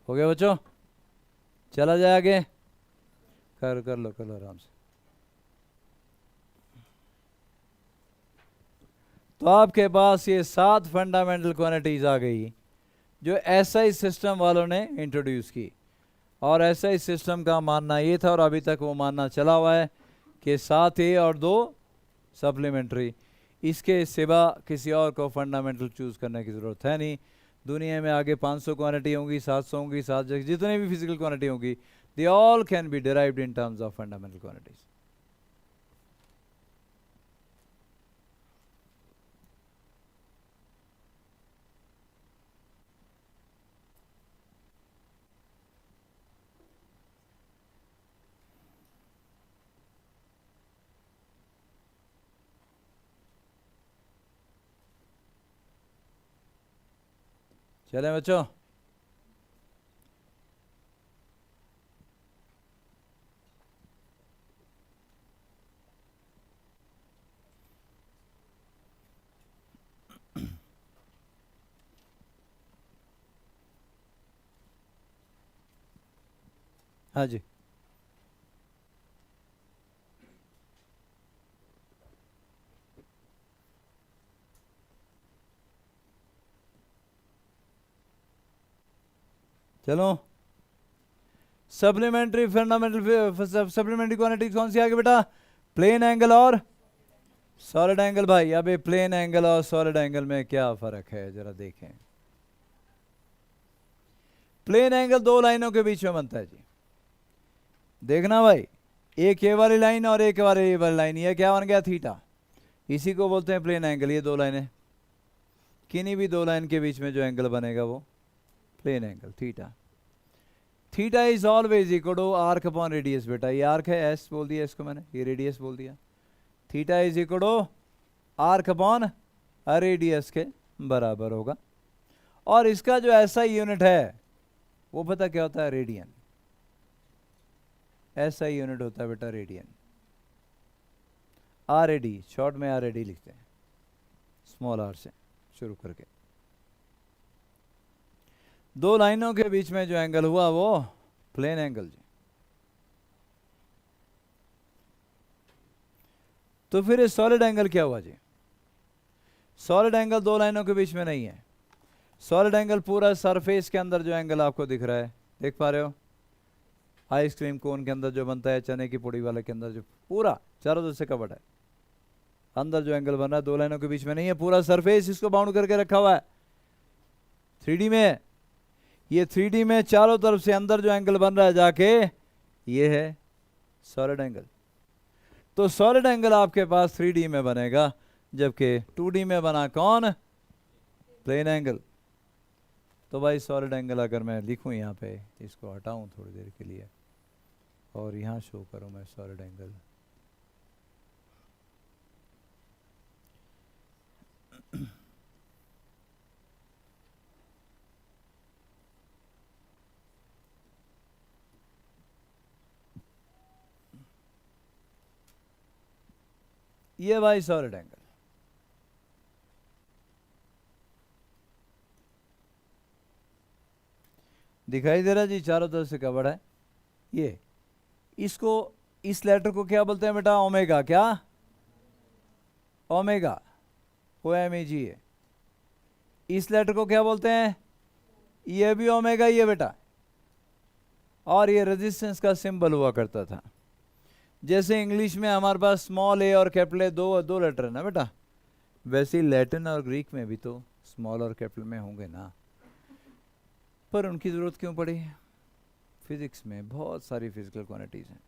हो गया बच्चों? चला जाए आगे, कर लो आराम से। तो आपके पास ये 7 फंडामेंटल क्वांटिटीज आ गई जो एसआई सिस्टम वालों ने इंट्रोड्यूस की। और एसआई सिस्टम का मानना ये था, और अभी तक वो मानना चला हुआ है, कि 7 ए और 2 सप्लीमेंट्री, इसके सिवा किसी और को फंडामेंटल चूज करने की ज़रूरत है नहीं। दुनिया में आगे 500 क्वांटिटी होंगी, 700 होंगी, 7 जितने भी फिजिकल क्वांटिटी होंगी, they all can be derived in terms of fundamental quantities. चले बच्चों, हाँ जी। चलो, सप्लीमेंट्री फंडामेंटल सप्लीमेंट्री क्वांटिटीज कौन सी आगे बेटा, प्लेन एंगल और सॉलिड एंगल। भाई अबे प्लेन एंगल और सॉलिड एंगल में क्या फर्क है जरा देखें। प्लेन एंगल 2 लाइनों के बीच में बनता है जी। देखना भाई, एक ये वाली लाइन और एक ये वाली लाइन, ये क्या बन गया, थीटा। इसी को बोलते हैं प्लेन एंगल। ये 2 लाइनें, किन्हीं भी 2 लाइन के बीच में जो एंगल बनेगा वो plane angle, theta. Theta is always equal to arc upon radius बेटा। ये आर्क है, एस बोल दिया इसको मैंने, ये रेडियस बोल दिया। Theta is equal to arc upon radius के बराबर होगा। और इसका जो ऐसा यूनिट है वो पता क्या होता है, रेडियन। ऐसा यूनिट होता है बेटा radian. R A D, short में आर ए डी लिखते हैं, स्मॉल आर से शुरू करके। दो लाइनों के बीच में जो एंगल हुआ वो प्लेन एंगल जी। तो फिर ये सॉलिड एंगल क्या हुआ जी? सॉलिड एंगल दो लाइनों के बीच में नहीं है। सॉलिड एंगल पूरा सरफेस के अंदर जो एंगल आपको दिख रहा है, देख पा रहे हो? आइसक्रीम कोन के अंदर जो बनता है, चने की पुड़ी वाले के अंदर जो पूरा चारों तरफ से कवर्ड है, अंदर जो एंगल बन रहा है दो लाइनों के बीच में नहीं है, पूरा सरफेस इसको बाउंड करके रखा हुआ है। 3D में ये 3D में चारों तरफ से अंदर जो एंगल बन रहा है जाके ये है सॉलिड एंगल। तो सॉलिड एंगल आपके पास 3D में बनेगा, जबकि 2D में बना कौन? Plane angle. तो भाई सॉलिड एंगल अगर मैं लिखूं यहाँ पे, इसको हटाऊं थोड़ी देर के लिए और यहाँ शो करूं मैं सॉलिड एंगल, ये भाई सॉलिड एंगल। दिखाई दे रहा जी, चारों तरफ से कवर्ड है। ये इसको, इस लेटर को क्या बोलते हैं बेटा? ओमेगा। क्या? Omega, OMEGA। इस लेटर को क्या बोलते हैं? ये भी ओमेगा ही है बेटा। और ये रेजिस्टेंस का सिंबल हुआ करता था। जैसे इंग्लिश में हमारे पास स्मॉल ए और कैपिटल ए दो लेटर है ना बेटा, वैसे ही लैटिन और ग्रीक में भी तो स्मॉल और कैपिटल में होंगे ना। पर उनकी ज़रूरत क्यों पड़ी? फिजिक्स में बहुत सारी फिजिकल क्वांटिटीज़ हैं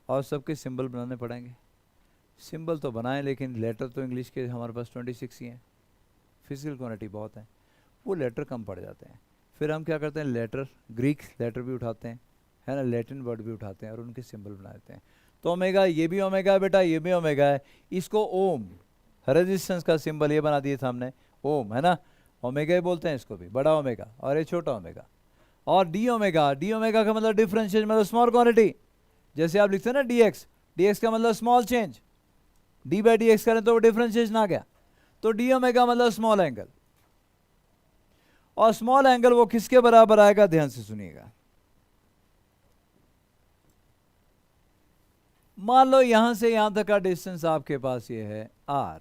और सबके सिंबल बनाने पड़ेंगे। सिंबल तो बनाएं, लेकिन लेटर तो इंग्लिश के हमारे पास 26 ही हैं। फिजिकल क्वांटिटी बहुत है, वो लेटर कम पड़ जाते हैं। फिर हम क्या करते हैं, लेटर, ग्रीक लेटर भी उठाते हैं, है ना, लैटिन वर्ड भी उठाते हैं और उनके सिंबल बना देते हैं। तो ओमेगा, ये भी ओमेगा है बेटा, ये भी ओमेगा है। इसको ओम, रेजिस्टेंस का सिंबल ये बना दिए था हमने, ओम, है ना। ओमेगा ही बोलते हैं इसको भी, बड़ा ओमेगा, और ये छोटा ओमेगा। और डी ओमेगा, डी ओमेगा का मतलब डिफरेंशिएट, मतलब स्मॉल क्वांटिटी। जैसे आप लिखते हैं ना डीएक्स, डीएक्स का मतलब small change, D by D x करें तो वो डिफरेंशिएशन आ गया। तो डी ओमेगा मतलब स्मॉल एंगल। और स्मॉल एंगल वो किसके बराबर आएगा? ध्यान से सुनिएगा। मान लो यहां से यहां तक का डिस्टेंस आपके पास ये है आर,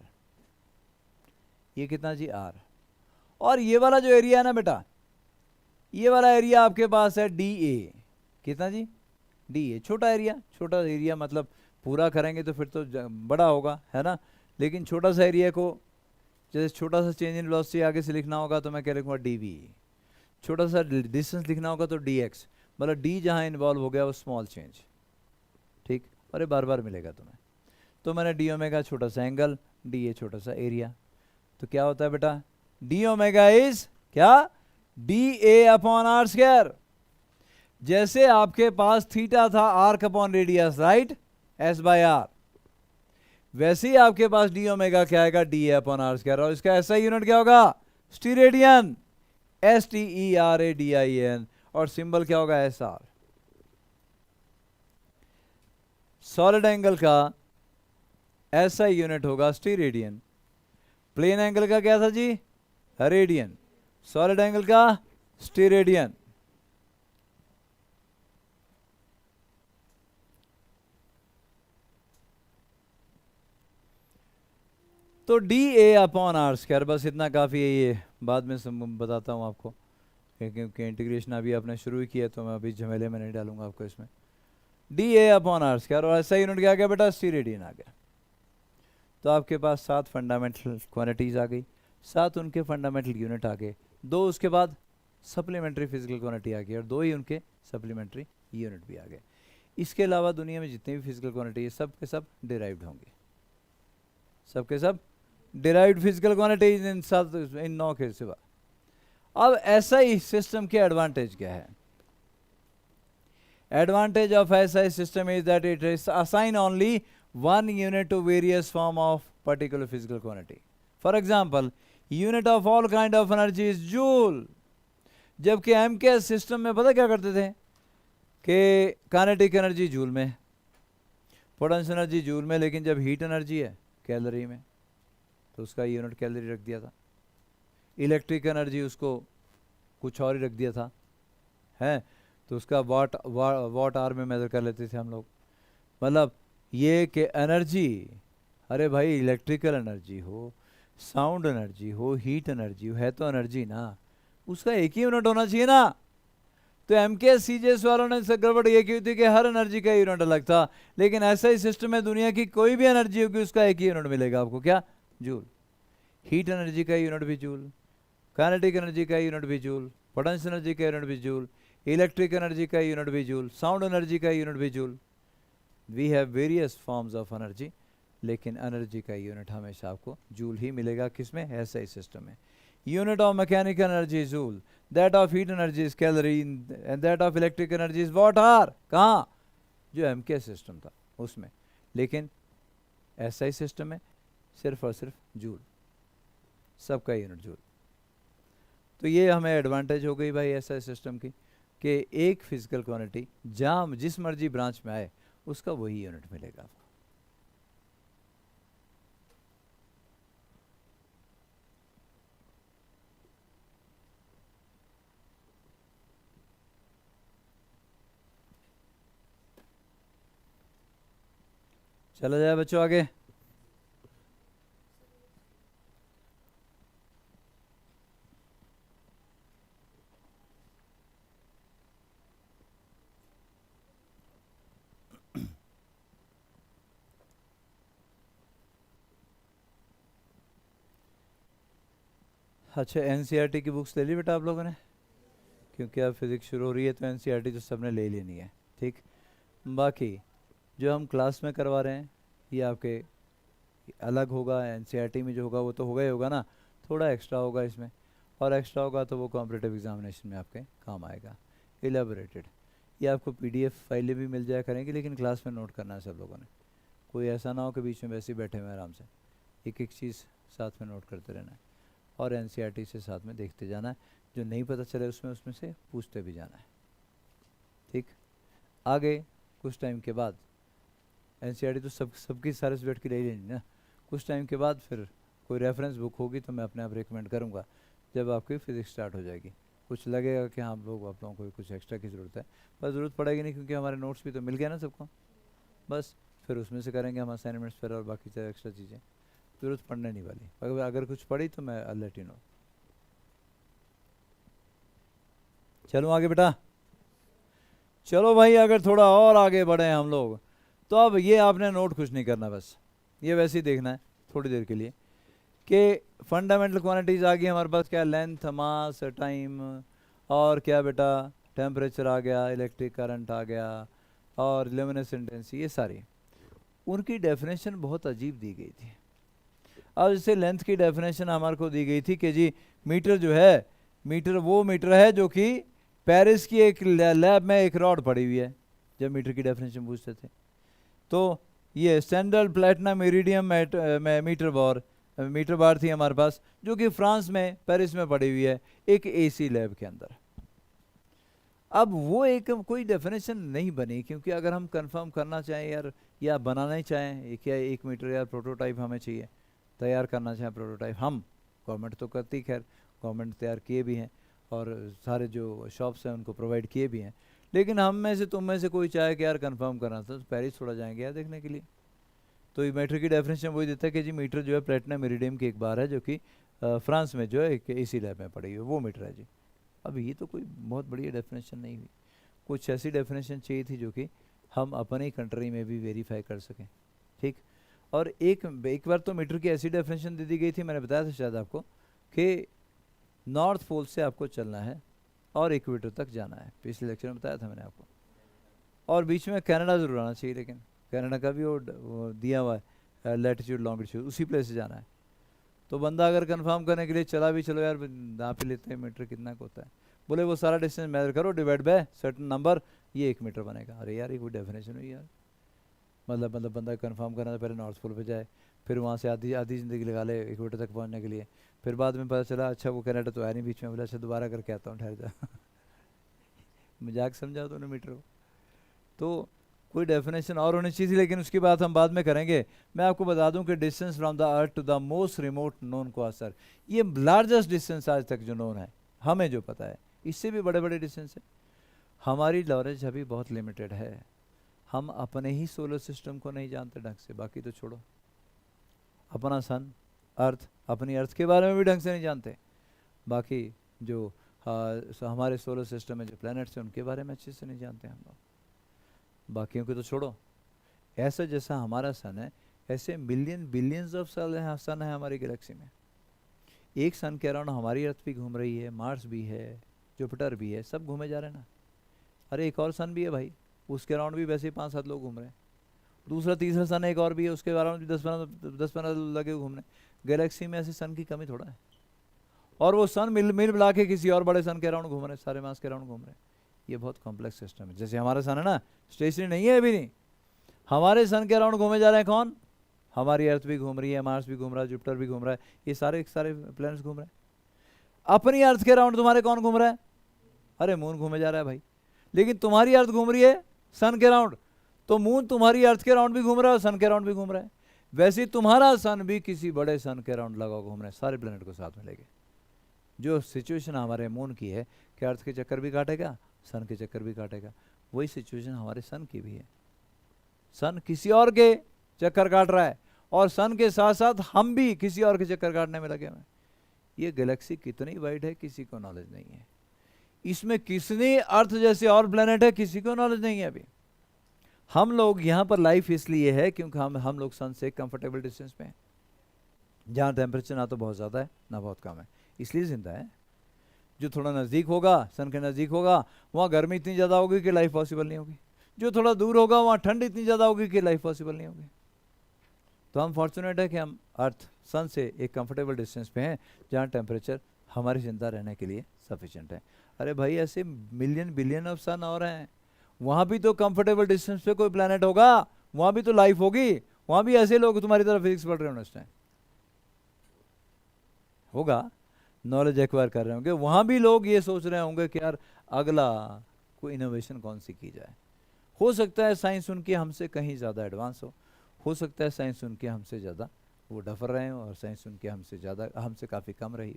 ये कितना जी? आर। और ये वाला जो एरिया है ना बेटा, ये वाला एरिया आपके पास है डी ए, कितना जी? D A. छोटा एरिया, छोटा एरिया मतलब पूरा करेंगे तो फिर तो बड़ा होगा, है ना। लेकिन छोटा सा एरिया को, जैसे छोटा सा चेंज इन वेलोसिटी आगे से लिखना होगा तो मैं क्या लिखूंगा? D V. छोटा सा डिस्टेंस लिखना होगा तो डी एक्स, मतलब डी जहां इन्वॉल्व हो गया वो स्मॉल चेंज, ठीक। और ये बार बार मिलेगा तुम्हें। तो मैंने डी ओमेगा छोटा सा एंगल, डी ए छोटा सा एरिया, तो क्या होता है बेटा? डी ओमेगा इज क्या? D A upon R square. जैसे आपके पास थीटा था arc upon radius, right, S by R, वैसे ही आपके पास डी ओमेगा क्या आएगा? D A upon R square. और इसका ऐसा यूनिट क्या होगा? स्टीरेडियन, STERADIAN। और सिंबल क्या होगा? SR। सॉलिड एंगल का ऐसा यूनिट होगा स्टीरेडियन। प्लेन एंगल का क्या था जी? रेडियन। सॉलिड एंगल का स्टीरेडियन। तो D A upon R square, बस इतना काफ़ी है। ये बाद में बताता हूँ आपको, क्योंकि इंटीग्रेशन अभी आपने शुरू ही किया तो मैं अभी झमेले में नहीं डालूंगा आपको इसमें। D A upon R square, और ऐसा यूनिट क्या आ गया बेटा? स्टीरेडियन आ गया। तो आपके पास 7 फंडामेंटल क्वांटिटीज़ आ गई, 7 उनके फंडामेंटल यूनिट आ गए, 2 उसके बाद सप्लीमेंट्री फिजिकल क्वांटिटी आ गई, और 2 ही उनके सप्लीमेंट्री यूनिट भी आ गए। इसके अलावा दुनिया में जितनी भी फिजिकल क्वांटिटी है सब के सब डिराइव्ड होंगे, सब के सब डिराइव्ड फिजिकल क्वांटिटीज इन 9 के सिवा। अब ऐसा ही सिस्टम के एडवांटेज क्या है? Advantage of SI system is that it is assign only one unit to various form of particular physical quantity. For example, unit of all kind of energy is joule. जबकि MKS system में पता क्या करते थे कि kinetic energy joule में, potential energy joule में, लेकिन जब हीट एनर्जी है कैलोरी में तो उसका यूनिट कैलोरी रख दिया था। इलेक्ट्रिक एनर्जी उसको कुछ और ही रख दिया था, है, तो उसका वाट आवर में मेज़र कर लेते थे हम लोग। मतलब ये कि एनर्जी, अरे भाई इलेक्ट्रिकल एनर्जी हो, साउंड एनर्जी हो, हीट एनर्जी हो, है तो एनर्जी ना, उसका एक ही यूनिट होना चाहिए ना। तो एमके सीजेस वालों ने गड़बड़ ये की थी कि हर एनर्जी का यूनिट अलग था, लेकिन ऐसा ही सिस्टम है, दुनिया की कोई भी एनर्जी होगी उसका एक ही यूनिट मिलेगा आपको, क्या? जूल। हीट एनर्जी का यूनिट भी जूल, काइनेटिक एनर्जी का यूनिट भी जूल, पोटेंशियल एनर्जी का यूनिट भी जूल, इलेक्ट्रिक एनर्जी का यूनिट भी जूल, साउंड एनर्जी का यूनिट भी joule. We have various forms of energy, लेकिन एनर्जी का यूनिट हमेशा आपको जूल ही मिलेगा। किसमें? ऐसा ही सिस्टम में। Unit of mechanical energy is joule, that of heat energy is calorie, and that of electric energy is watt hour. कहाँ? जो एमके सिस्टम था उसमें। लेकिन ऐसा ही सिस्टम है, सिर्फ और सिर्फ जूल, सबका यूनिट जूल। तो ये हमें एडवांटेज हो गई भाई ऐसा सिस्टम की, कि एक फिजिकल क्वांटिटी जहाँ जिस मर्जी ब्रांच में आए उसका वही यूनिट मिलेगा आपको। चला जाए बच्चों आगे। अच्छा, एनसीईआरटी की बुक्स ले ली बेटा आप लोगों ने? क्योंकि अब फिजिक्स शुरू हो रही है तो एनसीईआरटी तो सबने ले लेनी है, ठीक। बाकी जो हम क्लास में करवा रहे हैं ये आपके अलग होगा, एनसीईआरटी में जो होगा वो तो होगा ही होगा ना, थोड़ा एक्स्ट्रा होगा इसमें, और एक्स्ट्रा होगा तो वो कॉम्पिटिटिव एग्जामिनेशन में आपके काम आएगा। एलेबोरेटेड ये आपको पीडीएफ फाइलें भी मिल जाया करेंगी, लेकिन क्लास में नोट करना है सब लोगों ने। कोई ऐसा ना हो कि बीच में वैसे ही बैठे हुए आराम से, एक एक चीज़ साथ में नोट करते रहना है, और एनसीईआरटी से साथ में देखते जाना है, जो नहीं पता चले उसमें से पूछते भी जाना है, ठीक। आगे कुछ टाइम के बाद एनसीईआरटी तो सबकी सारे सब्जेक्ट की ले लेनी ना, कुछ टाइम के बाद फिर कोई रेफरेंस बुक होगी तो मैं अपने आप रिकमेंड करूँगा, जब आपकी फिजिक्स स्टार्ट हो जाएगी, कुछ लगेगा कि हाँ आप लोगों को कुछ एक्स्ट्रा की ज़रूरत है, पर ज़रूरत पड़ेगी नहीं, क्योंकि हमारे नोट्स भी तो मिल गया ना सबको, बस फिर उसमें से करेंगे हम असाइनमेंट्स फिर, और बाकी एक्स्ट्रा चीज़ें ज़रूरत पड़ने नहीं वाली। अगर कुछ पड़ी तो मैं आई लेट यू नो। चलो आगे बेटा, चलो भाई अगर थोड़ा और आगे बढ़े हम लोग, तो अब ये आपने नोट कुछ नहीं करना, बस ये वैसे ही देखना है थोड़ी देर के लिए कि फंडामेंटल क्वांटिटीज आ गई हमारे पास, क्या? लेंथ, मास, टाइम, और क्या बेटा? टेम्परेचर आ गया, इलेक्ट्रिक करंट आ गया, और ल्यूमिनेसेंस इंटेंसिटी, ये सारी उनकी डेफिनेशन बहुत अजीब दी गई थी। अब जैसे लेंथ की डेफिनेशन हमारे को दी गई थी कि जी मीटर जो है, मीटर वो मीटर है जो कि पेरिस की एक लैब में एक रॉड पड़ी हुई है, जब मीटर की डेफिनेशन पूछते थे। तो ये स्टैंडर्ड प्लेटिनम इरिडियम मीटर बार थी हमारे पास, जो कि फ्रांस में पेरिस में पड़ी हुई है एक एसी लैब के अंदर। अब वो एक कोई डेफिनेशन नहीं बनी, क्योंकि अगर हम कंफर्म करना चाहें यार, या बनाना ही चाहें क्या 1 मीटर यार प्रोटोटाइप हमें चाहिए, तैयार करना चाहें प्रोटोटाइप, हम गवर्नमेंट तो करती, खैर गवर्नमेंट तैयार किए भी हैं और सारे जो शॉप्स हैं उनको प्रोवाइड किए भी हैं, लेकिन हम में से तुम में से कोई चाहे कि यार कंफर्म करना था तो पेरिस थोड़ा जाएंगे यार देखने के लिए। तो ये मीटर की डेफिनेशन वही देता है कि जी मीटर जो है प्लेटिनम इरिडियम की एक बार है, जो कि फ्रांस में जो है एक एसी लैब में पड़ी हुई है, वो मीटर है जी। अब ये तो कोई बहुत बढ़िया डेफिनेशन नहीं हुई, कुछ ऐसी डेफिनेशन चाहिए थी जो कि हम अपनी कंट्री में भी वेरीफाई कर सकें, ठीक। और एक बार तो मीटर की ऐसी डेफिनेशन दे दी गई थी, मैंने बताया था शायद आपको, कि नॉर्थ पोल से आपको चलना है और इक्वेटर तक जाना है, पिछले लेक्चर में बताया था मैंने आपको, और बीच में कनाडा ज़रूर आना चाहिए, लेकिन कनाडा का भी वो दिया हुआ है लैटिट्यूड लॉन्गिट्यूड, उसी प्लेस से जाना है। तो बंदा अगर कंफर्म करने के लिए चला भी, चलो यार नाप ही लेते हैं मीटर कितना का होता है, बोले वो सारा डिस्टेंस मेजर करो डिवाइड बाय सर्टेन नंबर, ये 1 मीटर बनेगा। अरे यार ये कोई डेफिनेशन हुई यार, मतलब बंदा कंफर्म करना था पहले नॉर्थ पोल पे जाए, फिर वहाँ से आधी ज़िंदगी लगा ले इक्वेटर तक पहुँचने के लिए, फिर बाद में पता चला अच्छा वो कनाडा तो है नहीं बीच में, बोला अच्छा दोबारा करके आता हूँ, ठहर जा मजाक समझा तो मीटर को। तो कोई डेफिनेशन और होनी चाहिए थी, लेकिन उसकी बात हम बाद में करेंगे। मैं आपको बता दूं कि distance from the earth to the most remote known quasar, ये लार्जेस्ट डिस्टेंस आज तक जो नोन है हमें जो पता है, इससे भी बड़े बड़े डिस्टेंस है। हमारी नॉलेज अभी बहुत लिमिटेड है, हम अपने ही सोलर सिस्टम को नहीं जानते ढंग से, बाकी तो छोड़ो, अपना सन, अर्थ, अपनी अर्थ के बारे में भी ढंग से नहीं जानते, बाकी जो हमारे सोलर सिस्टम में जो प्लैनेट्स हैं उनके बारे में अच्छे से नहीं जानते हम लोग, बाकियों को तो छोड़ो। ऐसा जैसा हमारा सन है, ऐसे मिलियन बिलियंस ऑफ सन है हमारी गैलेक्सी में। एक सन के अराउंड हमारी अर्थ भी घूम रही है, मार्स भी है, जुपिटर भी है, सब घूमे जा रहे हैं ना। अरे एक और सन भी है भाई, उसके अराउंड भी वैसे ही 5-7 लोग घूम रहे हैं। दूसरा तीसरा सन एक और भी है, उसके अराउंड भी 10-15 लगे घूमने। गैलेक्सी में ऐसे सन की कमी थोड़ा है, और वो सन मिल मिला के किसी और बड़े सन के अराउंड घूम रहे हैं, सारे मास के अराउंड घूम रहे हैं। ये बहुत कॉम्प्लेक्स सिस्टम है। जैसे हमारा सन है ना, स्टेशनरी नहीं है अभी, नहीं, हमारे सन के अराउंड घूमे जा रहे हैं कौन, हमारी अर्थ भी घूम रही है, मार्स भी घूम रहा है, जुपिटर भी घूम रहा है, ये सारे प्लैनेट्स घूम रहे हैं। अपनी अर्थ के अराउंड तुम्हारे कौन घूम रहा है, अरे मून घूमे जा रहा है भाई। लेकिन तुम्हारी अर्थ घूम रही है सन के अराउंड, तो मून तुम्हारी अर्थ के अराउंड भी घूम रहा है और सन के अराउंड भी घूम रहा है। वैसे ही तुम्हारा सन भी किसी बड़े सन के अराउंड लगा घूम रहा है, सारे प्लैनेट को साथ में लेके। जो सिचुएशन हमारे मून की है कि अर्थ के चक्कर भी काटेगा, सन के चक्कर भी काटेगा, वही सिचुएशन हमारे सन की भी है। सन किसी और के चक्कर काट रहा है और सन के साथ साथ हम भी किसी और के चक्कर काटने में लगे हुए हैं। ये गैलेक्सी कितनी वाइड है किसी को नॉलेज नहीं है। इसमें किसने अर्थ जैसे और प्लेनेट है किसी को नॉलेज नहीं है अभी। हम लोग यहाँ पर लाइफ इसलिए है क्योंकि हम लोग सन से कंफर्टेबल डिस्टेंस पे हैं, जहाँ टेम्परेचर ना तो बहुत ज़्यादा है ना बहुत कम है, इसलिए जिंदा है। जो थोड़ा नज़दीक होगा, सन के नज़दीक होगा, वहाँ गर्मी इतनी ज़्यादा होगी कि लाइफ पॉसिबल नहीं होगी। जो थोड़ा दूर होगा वहाँ ठंड इतनी ज़्यादा होगी कि लाइफ पॉसिबल नहीं होगी। तो हम फॉर्चुनेट है कि हम अर्थ सन से एक कंफर्टेबल डिस्टेंस पे हैं, जहाँ टेम्परेचर हमारी जिंदा रहने के लिए सफिशिएंट है। अरे भाई ऐसे मिलियन बिलियन ऑफ सन और हैं, वहाँ भी तो कंफर्टेबल डिस्टेंस पे कोई प्लैनेट होगा, वहाँ भी तो लाइफ होगी, वहाँ भी ऐसे लोग तुम्हारी तरफ फिजिक्स पढ़ रहे होंगे, होगा, नॉलेज एक्वायर कर रहे होंगे, वहाँ भी लोग ये सोच रहे होंगे कि यार अगला कोई इनोवेशन कौन सी की जाए। हो सकता है साइंस उनकी हमसे कहीं ज़्यादा एडवांस हो सकता है साइंस उनके हमसे ज़्यादा वो डफर रहे हो, और साइंस उनके हमसे ज़्यादा हमसे काफ़ी कम रही।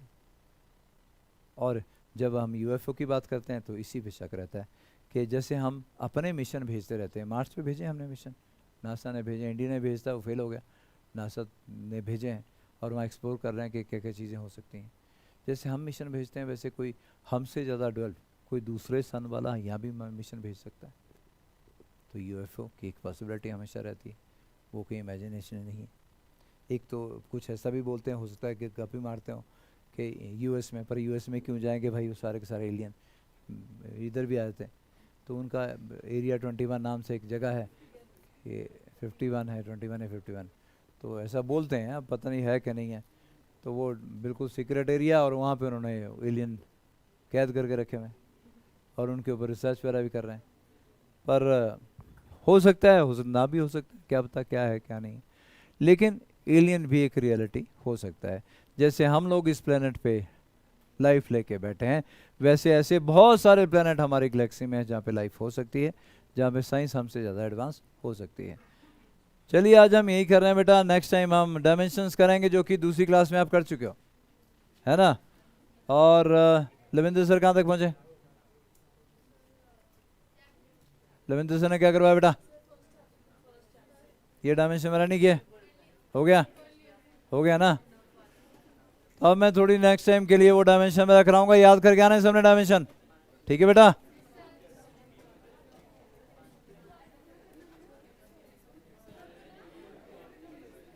और जब हम यूएफओ की बात करते हैं तो इसी पे शक रहता है कि जैसे हम अपने मिशन भेजते रहते हैं, मार्स पे भेजे हमने मिशन, नासा ने भेजे, इंडिया ने भेजता वो फेल हो गया, नासा ने भेजे हैं और वहाँ एक्सप्लोर कर रहे हैं कि क्या क्या चीज़ें हो सकती हैं। जैसे हम मिशन भेजते हैं वैसे कोई हमसे ज़्यादा डेवलप कोई दूसरे सन वाला यहाँ भी मिशन भेज सकता है। तो यूएफओ की एक पॉसिबिलिटी हमेशा रहती है, वो कोई इमेजिनेशन नहीं है। एक तो कुछ ऐसा भी बोलते हैं, हो सकता है कि गप भी मारते हो कि यूएस में, पर यूएस में क्यों जाएंगे भाई, वो सारे के सारे एलियन इधर भी आते हैं। तो उनका एरिया 21 नाम से एक जगह है, ये 51 है, 21 है 51, तो ऐसा बोलते हैं, अब पता नहीं है कि नहीं है। तो वो बिल्कुल सीक्रेट एरिया, और वहाँ पे उन्होंने एलियन कैद करके रखे हुए हैं और उनके ऊपर रिसर्च वगैरह भी कर रहे हैं। पर हो सकता है, हो सकता ना भी हो सकता है, क्या पता क्या है क्या नहीं। लेकिन एलियन भी एक रियलिटी हो सकता है। जैसे हम लोग इस प्लेनेट पे लाइफ लेके बैठे हैं, वैसे ऐसे बहुत सारे प्लेनेट हमारी गैलेक्सी में हैं जहाँ पे लाइफ हो सकती है, जहाँ पे साइंस हमसे ज़्यादा एडवांस हो सकती है। चलिए आज हम यही कर रहे हैं बेटा, नेक्स्ट टाइम हम डायमेंशंस करेंगे जो कि दूसरी क्लास में आप कर चुके हो, है ना। और लविंदर सर कहाँ तक पहुँचे? लविंदर सर ने क्या करवाया बेटा? ये डायमेंशन मेरा नहीं किया, हो गया? हो गया ना। अब मैं थोड़ी नेक्स्ट टाइम के लिए वो डायमेंशन में कराऊंगा, याद करके आना है सबने डायमेंशन, ठीक है बेटा।